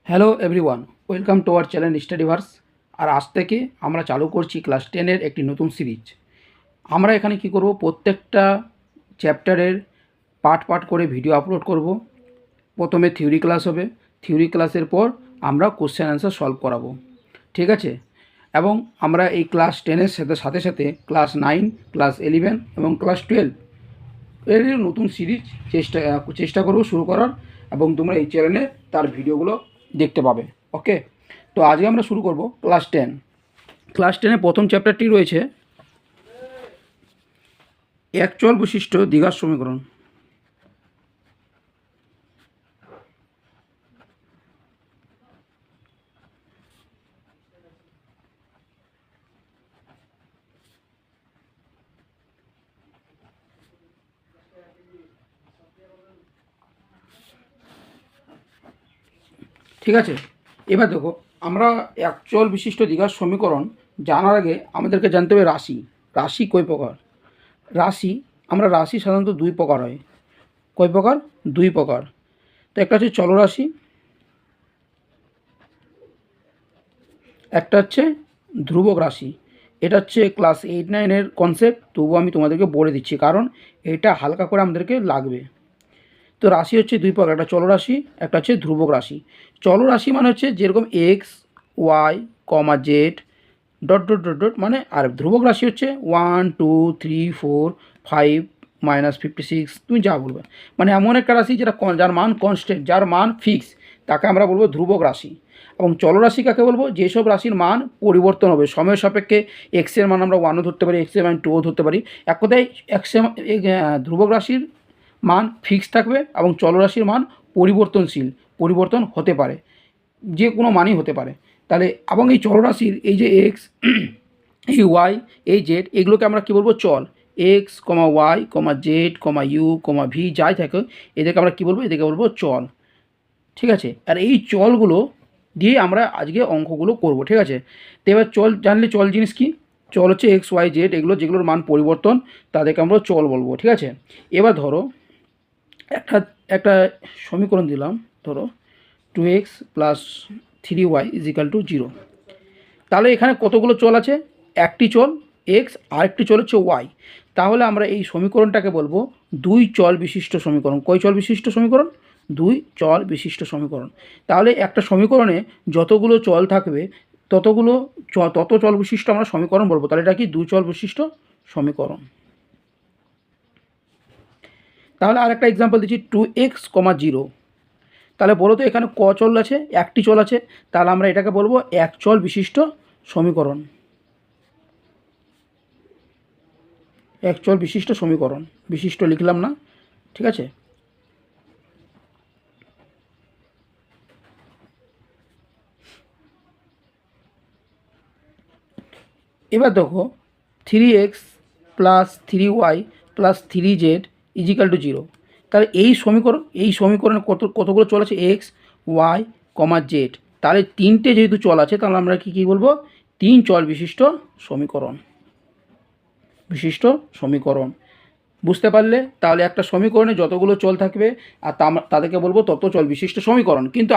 Hello everyone, welcome to our channel Studyverse. আর আজ থেকে আমরা চালু করছি ক্লাস 10-এর একটি নতুন সিরিজ। আমরা এখানে কি করব, প্রত্যেকটা চ্যাপ্টারের পার্ট পার্ট করে ভিডিও আপলোড করব। প্রথমে থিওরি ক্লাস হবে, থিওরি ক্লাসের পর আমরা কোশ্চেন অ্যান্সার সলভ করাবো, ঠিক আছে? এবং আমরা এই ক্লাস 10-এর সাথে সাথে ক্লাস 9, ক্লাস 11 এবং ক্লাস 12 এর নতুন সিরিজ চেষ্টা করব শুরু করার, এবং তোমরা এই চ্যানেলে তার ভিডিওগুলো দেখতে পাবে। ওকে, তো আজকে আমরা শুরু করব ক্লাস 10। ক্লাস 10-এর প্রথম চ্যাপ্টারটি রয়েছে একচল বিশিষ্ট দ্বিঘাত সমীকরণ। ঠিক আছে, এবার দেখো, আমরা একচল বিশিষ্ট দ্বিঘাত সমীকরণ জানার আগে আমাদেরকে জানতে হবে রাশি। রাশি কয় প্রকার? রাশি সাধারণত দুই প্রকার হয়। কয় প্রকার? দুই প্রকার। তো একটা হচ্ছে চলরাশি, একটা হচ্ছে ধ্রুবক রাশি। এটা হচ্ছে ক্লাস 8-9-এর কনসেপ্ট, তবুও আমি তোমাদেরকে বলে দিচ্ছি কারণ এটা হালকা করে আমাদেরকে লাগবে। তো রাশি হচ্ছে দুই প্রকার, একটা চলরাশি, একটা হচ্ছে ধ্রুবক রাশি। চলরাশি মানে হচ্ছে যেরকম x, y, comma z, dot dot dot dot মানে, আর ধ্রুবক রাশি হচ্ছে 1 2 3 4 5 -56, তুমি যা বলবে, মানে এমন একটা রাশি যেটা যার মান কনস্ট্যান্ট, যার মান ফিক্স, তাকে আমরা বলবো ধ্রুবক রাশি। এবং চলরাশি কাকে বলবো? যেসব রাশির মান পরিবর্তন হবে সময়ের সাপেক্ষে। এক্সের মান আমরা 1ও ধরতে পারি, এক্সের মান 2ও ধরতে পারি। এক কথায় ধ্রুবক রাশির মান ফিক্স থাকবে এবং চলরাশির মান পরিবর্তনশীল, পরিবর্তন হতে পারে, যে কোনো মানই হতে পারে। তাহলে এবং এই চলরাশির এই যে এক্স, এই ওয়াই, এই জেড, এগুলোকে আমরা কী বলবো? চল। X comma y comma z comma u comma v যাই থাকে, এদেরকে আমরা কী বলবো? এদেরকে বলবো চল। ঠিক আছে, আর এই চলগুলো দিয়ে আমরা আজকে অঙ্কগুলো করব। ঠিক আছে, তো এবার চল জানলে, চল জিনিস কি? চল হচ্ছে এক্স ওয়াই জেড, এগুলো যেগুলোর মান পরিবর্তন, তাদেরকে আমরা চল বলবো। ঠিক আছে, এবার ধরো একটা একটা সমীকরণ দিলাম, ধরো 2x + 3y = 0। তাহলে এখানে কতগুলো চল আছে? একটি চল এক্স, আরেকটি চল হচ্ছে ওয়াই। তাহলে আমরা এই সমীকরণটাকে বলবো দুই চল বিশিষ্ট সমীকরণ। কয় চল বিশিষ্ট সমীকরণ? দুই চল বিশিষ্ট সমীকরণ। তাহলে একটা সমীকরণে যতগুলো চল থাকবে তত চল বিশিষ্ট আমরা সমীকরণ বলবো। তাহলে এটা কি? দুই চল বিশিষ্ট সমীকরণ। তাহলে আরেকটা এক্সাম্পল দিচ্ছি, 2x, 0। তাহলে বলো তো এখানে ক চল আছে? একটি চল আছে। তাহলে আমরা এটাকে বলবো এক চল বিশিষ্ট সমীকরণ। এক চল বিশিষ্ট সমীকরণ, বিশিষ্ট লিখলাম না, ঠিক আছে? এবার দেখো 3x + 3y + 3z = 0। তাহলে এই সমীকরণে কতগুলো চল আছে? X, y, z. তাহলে তিনটে যেহেতু চল আছে, তাহলে আমরা কী বলবো? তিন চল বিশিষ্ট সমীকরণ। বুঝতে পারলে? তাহলে একটা সমীকরণে যতগুলো চল থাকবে আর তাদেরকে বলবো তত চল বিশিষ্ট সমীকরণ। কিন্তু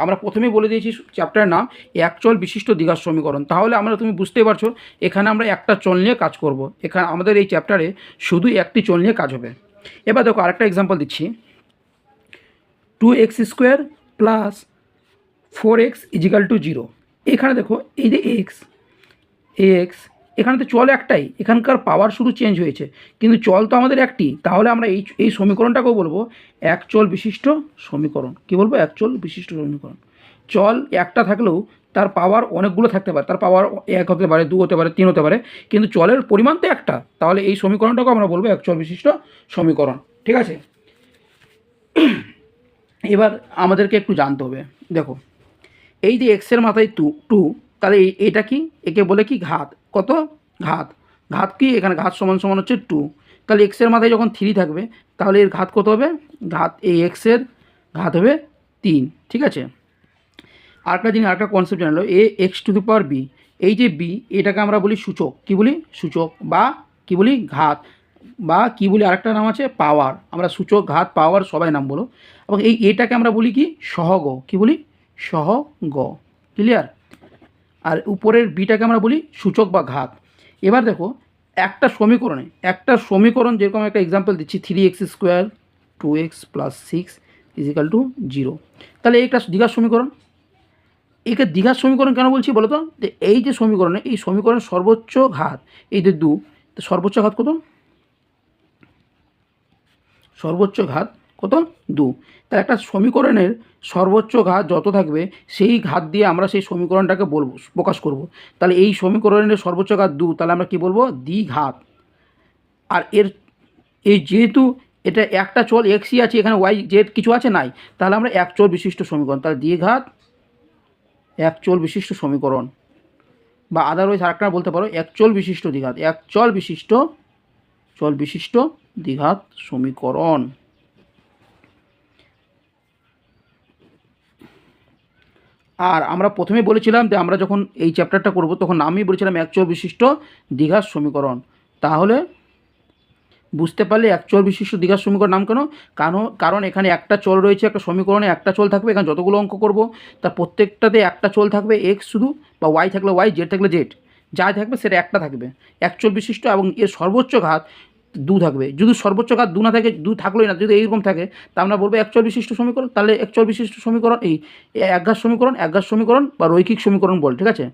আমরা প্রথমেই বলে দিয়েছি চ্যাপ্টারের নাম এক চল বিশিষ্ট দ্বিঘাত সমীকরণ। তাহলে তুমি বুঝতেই পারছো এখানে আমরা একটা চল নিয়ে কাজ করব। এখানে আমাদের এই চ্যাপ্টারে শুধু একটি চল নিয়ে কাজ হবে। এবার দেখো আরেকটা এক্সাম্পল দিচ্ছি, 2x² + 4x = 0। এখানে দেখো এই যে এক্স, এখানে তো চল একটাই, এখানকার পাওয়ার শুধু চেঞ্জ হয়েছে, কিন্তু চল তো আমাদের একটি। তাহলে আমরা এই সমীকরণটাকেও বলবো এক চল বিশিষ্ট সমীকরণ। কী বলবো? এক চল বিশিষ্ট সমীকরণ। চল একটা থাকলেও তার পাওয়ার অনেকগুলো থাকতে পারে, তার পাওয়ার 1 হতে পারে, 2 হতে পারে, 3 হতে পারে, কিন্তু চলের পরিমাণ তো একটা। তাহলে এই সমীকরণটাকেও আমরা বলবো এক চল বিশিষ্ট সমীকরণ। ঠিক আছে, এবার আমাদেরকে একটু জানতে হবে, দেখো এই যে এক্সের মাথায় টু, তাহলে এটা কি? একে বলে কি? ঘাত। কত? ঘাত। ঘাত কি? এখানে ঘাত সমান সমান হচ্ছে 2। তাহলে এক্সের মাথায় যখন 3 থাকবে, তাহলে এর ঘাত কত হবে? ঘাত, এই এক্সের ঘাত হবে 3। ঠিক আছে, আরেকটা কনসেপ্ট জানলো, ax⁴b। এই যে বি, এটাকে আমরা বলি সূচক। কি বলি? সূচক, বা কি বলি? ঘাত, বা কি বলি? আরেকটা নাম আছে পাওয়ার। আমরা সূচক, ঘাত, পাওয়ার সবাই নাম বলো। এবং এটাকে আমরা বলি কি? সহগ। কি বলি? সহ গ। ক্লিয়ার? আর উপরের বিটাকে আমরা বলি সূচক বা ঘাত। এবার দেখো একটা সমীকরণ যেরকম একটা এক্সাম্পল দিচ্ছি, 3x² 2x + 6 = 0। তাহলে এটা দ্বিঘাত সমীকরণ। একে দ্বিঘাত সমীকরণ কেন বলছি বলো তো? যে এই যে সমীকরণে, এই সমীকরণের সর্বোচ্চ ঘাত এই যে 2, তো সর্বোচ্চ ঘাত কত? সর্বোচ্চ ঘাত কত? 2। তাহলে একটা সমীকরণের সর্বোচ্চ ঘাত যত থাকবে সেই ঘাত দিয়ে আমরা সেই সমীকরণটাকে বলবো, প্রকাশ করব। তাহলে এই সমীকরণের সর্বোচ্চ ঘাত 2, তাহলে আমরা কি বলবো? দ্বিঘাত। আর এই যেহেতু এটা একটা চল এক্সই আছে, এখানে ওয়াই জেড কিছু আছে নাই, তাহলে আমরা এক চল বিশিষ্ট সমীকরণ, তাহলে দ্বিঘাত এক চল বিশিষ্ট সমীকরণ, বা আদারওয়াইজ আরেকটা বলতে পারো এক চল বিশিষ্ট দ্বিঘাত, এক চল বিশিষ্ট দ্বিঘাত সমীকরণ। আর আমরা প্রথমে বলেছিলাম যে আমরা যখন এই চ্যাপ্টারটা করব তখন নামই বলেছিলাম এক চল বিশিষ্ট দ্বিঘাত সমীকরণ। তাহলে বুঝতে পারলে এক চল বিশিষ্ট দ্বিঘাত সমীকরণ নাম কেন? কারণ এখানে একটা চল রয়েছে, একটা সমীকরণে একটা চল থাকবে, এখানে যতগুলো অঙ্ক করব তার প্রত্যেকটাতে একটা চল থাকবে এক্স শুধু, বা ওয়াই থাকলে ওয়াই, জেড থাকলে জেড, যা থাকবে সেটা একটা থাকবে এক চল বিশিষ্ট, এবং এর সর্বোচ্চ ঘাত 2 থাকবে। যদি সর্বোচ্চ ঘাত 2 না থাকে, 2 থাকলোই না, যদি এইরকম থাকে তা আমরা বলবো এক চল বিশিষ্ট সমীকরণ। তাহলে এক চল বিশিষ্ট সমীকরণ এই একঘাত সমীকরণ বা রৈখিক সমীকরণ বল। ঠিক আছে?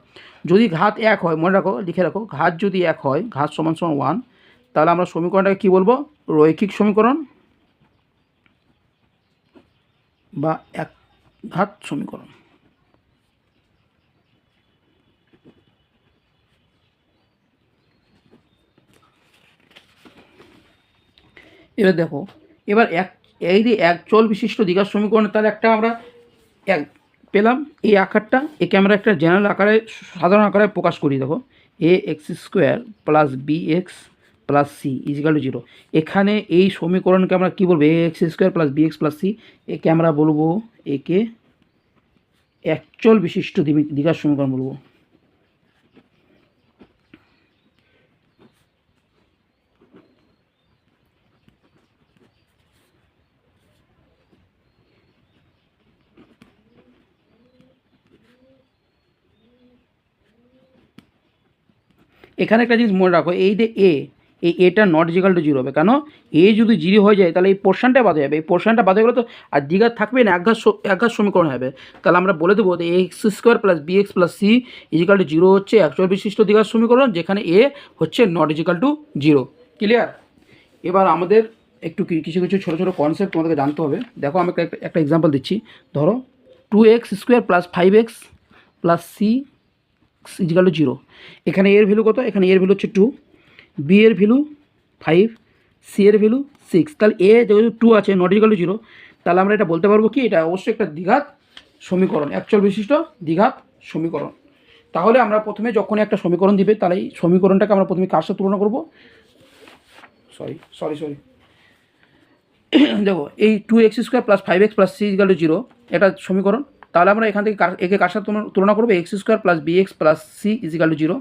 যদি ঘাত 1 হয়, মনে রাখো, লিখে রাখো, ঘাত যদি 1 হয়, ঘাত = 1, তাহলে আমরা সমীকরণটাকে কী বলবো? রৈখিক সমীকরণ বা একঘাত সমীকরণ। এবার দেখো, এবার এই যে এক চল বিশিষ্ট দ্বিঘাত সমীকরণ, তাহলে একটা আমরা এক পেলাম এই আকারটা, একে আমরা একটা জেনারেল আকারে, সাধারণ আকারে প্রকাশ করি। দেখো, ax² + bx + c = 0। এখানে এই সমীকরণকে আমরা কী বলবো? ax² + bx + c, একে আমরা বলবো, একে এক চল বিশিষ্ট দ্বিঘাত সমীকরণ বলবো। এখানে একটা জিনিস মনে রাখো, এই যে এই এটা নট ইকুয়াল টু 0 হবে। কেন? এ যদি 0 হয়ে যায় তাহলে এই পোর্শনটা বাদে যাবে, এই পোর্শনটা বাদে গেলে তো আর দ্বিঘাত থাকবে না, একঘাত সমীকরণ হবে। তাহলে আমরা বলে দেবো যে ax² + bx + c = 0 হচ্ছে এক চল বিশিষ্ট দ্বিঘাত সমীকরণ, যেখানে এ হচ্ছে নট ইকুয়াল টু 0। ক্লিয়ার? এবার আমাদের একটু কিছু ছোটো ছোটো কনসেপ্ট তোমাদেরকে জানতে হবে। দেখো, আমি একটা এক্সাম্পল দিচ্ছি। ধরো 2x² + 5x + c = 0। এখানে এর ভ্যালু কত? এখানে এর ভ্যালু হচ্ছে 2, বি এর ভ্যালু 5, সি এর ভ্যালু 6। তাহলে এ যেহেতু 2 আছে, নট ইকুয়াল টু 0, তাহলে আমরা এটা বলতে পারবো কি? এটা অবশ্যই একটা দ্বিঘাত সমীকরণ, এক চল বিশিষ্ট দ্বিঘাত সমীকরণ। তাহলে আমরা প্রথমে যখনই একটা সমীকরণ দিবে, তাহলে এই সমীকরণটাকে আমরা প্রথমে কার সাথে তুলনা করবো? সরি দেখো, এই 2x² + 5x + c = 0 এটা সমীকরণ। তাহলে আমরা এখান থেকে একে কার সাথে তুলনা করবো? x² + bx + c = 0।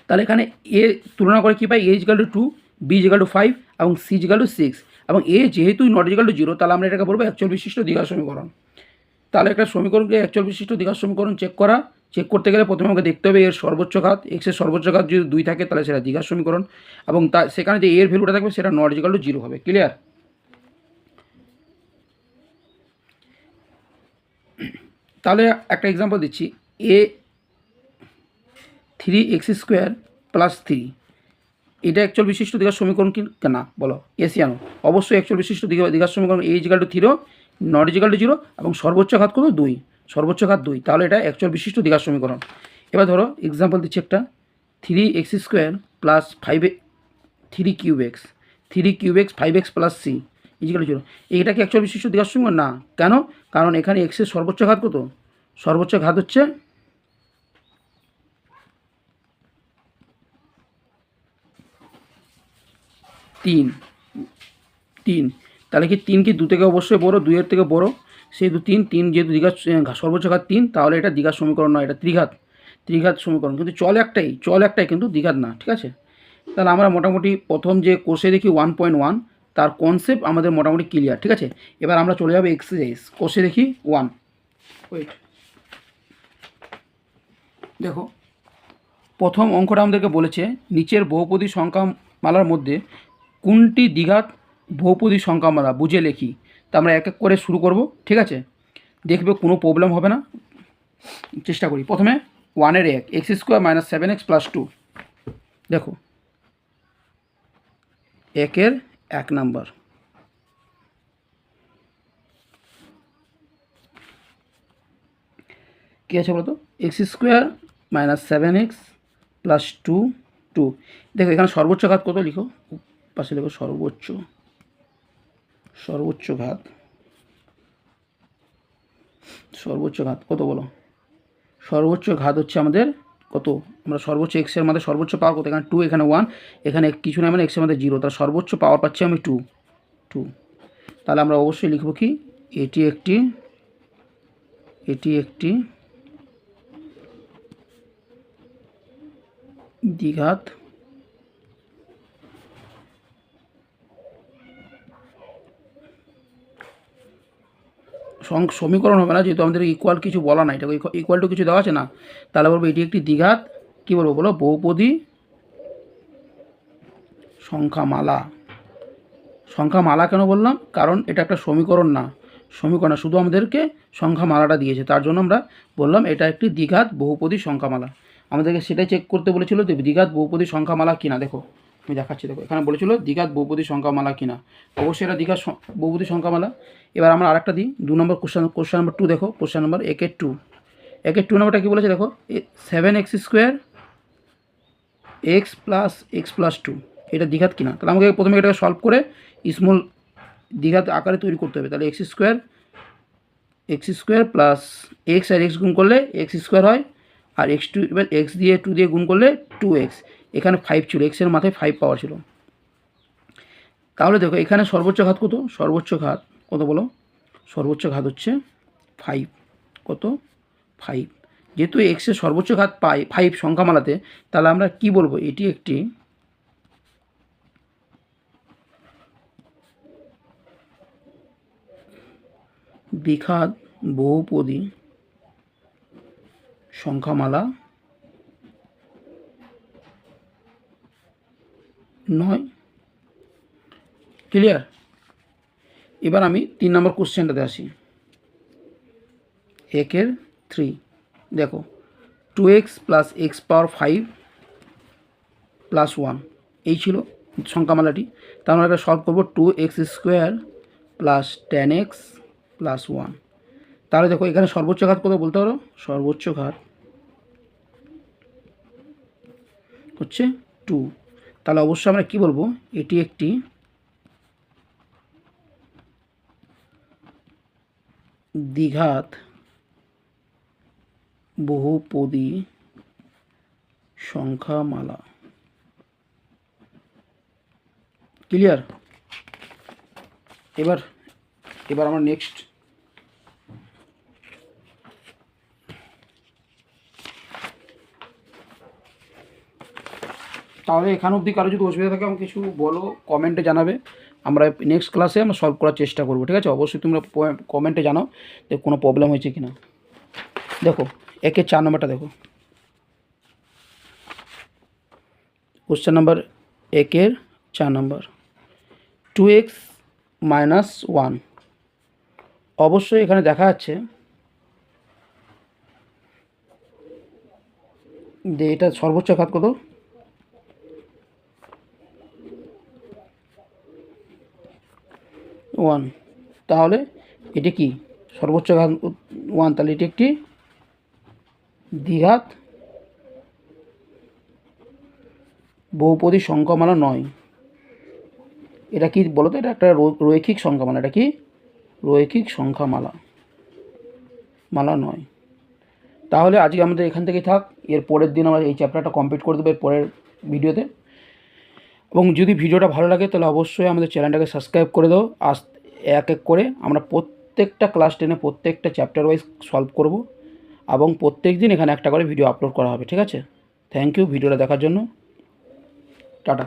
তাহলে এখানে এ তুলনা করে কী পাই? a = 2, b = 5 এবং c = 6। এবং এ যেহেতু নট ইকুয়াল টু 0, তাহলে আমরা এটাকে বলবো এক চল বিশিষ্ট দ্বিঘাত সমীকরণ। তাহলে একটা সমীকরণকে এক চল বিশিষ্ট দ্বিঘাত সমীকরণ চেক করতে গেলে প্রথমে আমাকে দেখতে হবে এর সর্বোচ্চ ঘাত। এক্সের সর্বোচ্চ ঘাত যদি 2 থাকে তাহলে সেটা দ্বিঘাত সমীকরণ, এবং সেখানে যে এর ভ্যালুটা থাকবে সেটা নট ইকুয়াল টু 0 হবে। ক্লিয়ার? তাহলে একটা এক্সাম্পল দিচ্ছি, এ 3x² + 3, এটা এক চল বিশিষ্ট দ্বিঘাত সমীকরণ কি না বলো? এসিয়ানো অবশ্যই এক চল বিশিষ্ট দ্বিঘাত সমীকরণ। a = 0, নট ইকুয়াল টু 0, এবং সর্বোচ্চ ঘাত কত? 2, সর্বোচ্চ ঘাত 2। তাহলে এটা এক চল বিশিষ্ট দ্বিঘাত সমীকরণ। এবার ধরো এক্সাম্পল দিচ্ছি একটা, 3x² + 3x 5x + c = 0। এইটা কি এক চল বিশিষ্ট দ্বিঘাত সমীকরণ? না। কেন? কারণ এখানে এক্সের সর্বোচ্চ ঘাত কত? সর্বোচ্চ ঘাত হচ্ছে 3। তাহলে কি 3 কি 2 থেকে অবশ্যই বড়? 2 এর থেকে বড়, সেহেতু 3 যেহেতু দ্বিঘাত, সর্বোচ্চ ঘাত 3, তাহলে এটা দ্বিঘাত সমীকরণ নয়, এটা ত্রিঘাত সমীকরণ। কিন্তু চল একটাই কিন্তু দ্বিঘাত না। ঠিক আছে? তাহলে আমরা মোটামুটি প্রথম যে কোর্সে দেখি 1.1, তার কনসেপ্ট আমাদের মোটামুটি ক্লিয়ার। ঠিক আছে? এবার আমরা চলে যাবো এক্সারসাইজ। কোর্সে দেখি 1। ওয়েট, দেখো প্রথম অঙ্কটা আমাদেরকে বলেছে নিচের বহুপদী সংখ্যামালার মধ্যে কোনটি দ্বিঘাত বহুপদী সংখ্যামালা বুঝে লেখি। তা আমরা এক এক করে শুরু করব, ঠিক আছে? দেখবে কোনো প্রবলেম হবে না। চেষ্টা করি। প্রথমে 1-এর 1, x² - 7x + 2। দেখো 1-এর 1 নাম্বার, কী আছে বলতো? x² - 7x + 2 2। দেখো এখানে সর্বোচ্চ ঘাত কত লিখো, পাশে লিখো সর্বোচ্চ ঘাত। সর্বোচ্চ ঘাত কত বলো? সর্বোচ্চ ঘাত হচ্ছে আমাদের কত? আমরা সর্বোচ্চ এক্সের মধ্যে সর্বোচ্চ পাওয়ার কত? এখানে 2, এখানে 1, এখানে কিছু না, মানে এক্সের মধ্যে 0, তার সর্বোচ্চ পাওয়ার পাচ্ছি আমি 2। তাহলে আমরা অবশ্যই লিখব কি, এটি একটি দ্বিঘাত সমীকরণ হবে না, যেহেতু আমাদের ইকুয়াল কিছু বলা নাই, এটা ইকুয়াল টু কিছু দেওয়া আছে না, তাহলে বলবো এটি একটি দ্বিঘাত কী বলবো বলো? বহুপদী সংখ্যামালা কেন বললাম? কারণ এটা একটা সমীকরণ না, শুধু আমাদেরকে সংখ্যামালাটা দিয়েছে, তার জন্য আমরা বললাম এটা একটি দ্বিঘাত বহুপদী সংখ্যামালা। আমাদেরকে সেটাই চেক করতে বলেছিল যে দ্বিঘাত বহুপদী সংখ্যামালা কিনা। দেখো আমি দেখাচ্ছি, দেখো এখানে বলেছিল দ্বিঘাত বহুপদী সংখ্যামালা কিনা, অবশ্যই এটা দ্বিঘাত বহুপদী সংখ্যামালা। এবার আমরা আরেকটা দিই, 2 নম্বর কোশ্চেন নাম্বার 2। দেখো কোশ্চেন নাম্বার 1-এর 2 নম্বরটা কী বলেছে? দেখো 7x² x + 2 এটা দ্বিঘাত কিনা। তাহলে আমাকে প্রথমে এটাকে সলভ করে স্মল দ্বিঘাত আকারে তৈরি করতে হবে। তাহলে x² প্লাস x আর x গুণ করলে x² হয়, আর x2 এবার x দিয়ে 2 দিয়ে গুণ করলে 2x। এখানে 5 ছিল, x এর মাথায় 5 পাওয়ার ছিল। তাহলে দেখো এখানে সর্বোচ্চ ঘাত কত? সর্বোচ্চ ঘাত কত বলো? সর্বোচ্চ ঘাত হচ্ছে 5। কত? 5। যেহেতু এক্সের সর্বোচ্চ ঘাত পাই 5 সংখ্যামালাতে, তাহলে আমরা কি বলবো? এটি একটি দ্বিঘাত বহুপদী সংখ্যামালা নয়। ক্লিয়ার? এবার আমি 3 নম্বর কোশ্চেনটাতে আসি, 1-এর 3। দেখো 2x + x⁵ + 1 এই ছিল সংখ্যামালাটি। তার আমরা এটা সলভ করবো 2x² + 10x + 1। তাহলে দেখো এখানে সর্বোচ্চ ঘাত কত বলতে পারো? সর্বোচ্চ ঘাত হচ্ছে 2। তাহলে অবশ্যই আমরা কি বলবো? এটি একটি দ্বিঘাত বহুপদী সংখ্যামালা। ক্লিয়ার? এবার আমরা নেক্সট তাহলে এখান অবধি কারো যদি অসুবিধা থাকে আমাকে কিছু বলো, কমেন্টে জানাবে। আমরা নেক্সট ক্লাসে আমরা সলভ করার চেষ্টা করবো, ঠিক আছে? অবশ্যই তোমরা কমেন্টে জানাও যে কোনো প্রবলেম হয়েছে কি না। দেখো 1-এর 4 নম্বরটা দেখো, কোশ্চেন নাম্বার 1-এর 4 নম্বর, 2x - 1। অবশ্যই এখানে দেখা যাচ্ছে যে এটা সর্বোচ্চ ঘাত কত? 1। তাহলে এটি কি? সর্বোচ্চ ঘাত 1, তাহলে এটি একটি দ্বিঘাত বহুপদী সংখ্যামালা নয়। এটা কি বলো তো? এটা একটা রৈখিক সংখ্যামালা। এটা কি? রৈখিক সংখ্যামালা নয়। তাহলে আজকে আমাদের এখান থেকেই থাক, এর পরের দিন আমরা এই চ্যাপ্টারটা কমপ্লিট করে দেবো এর পরের ভিডিওতে। এবং যদি ভিডিওটা ভালো লাগে তাহলে অবশ্যই আমাদের চ্যানেলটাকে সাবস্ক্রাইব করে দাও। এক এক করে আমরা প্রত্যেকটা ক্লাস 10-এ প্রত্যেকটা চ্যাপ্টার ওয়াইজ সলভ করব, এবং প্রত্যেক দিন এখানে একটা করে ভিডিও আপলোড করা হবে, ঠিক আছে? থ্যাংক ইউ ভিডিওটা দেখার জন্য। টাটা।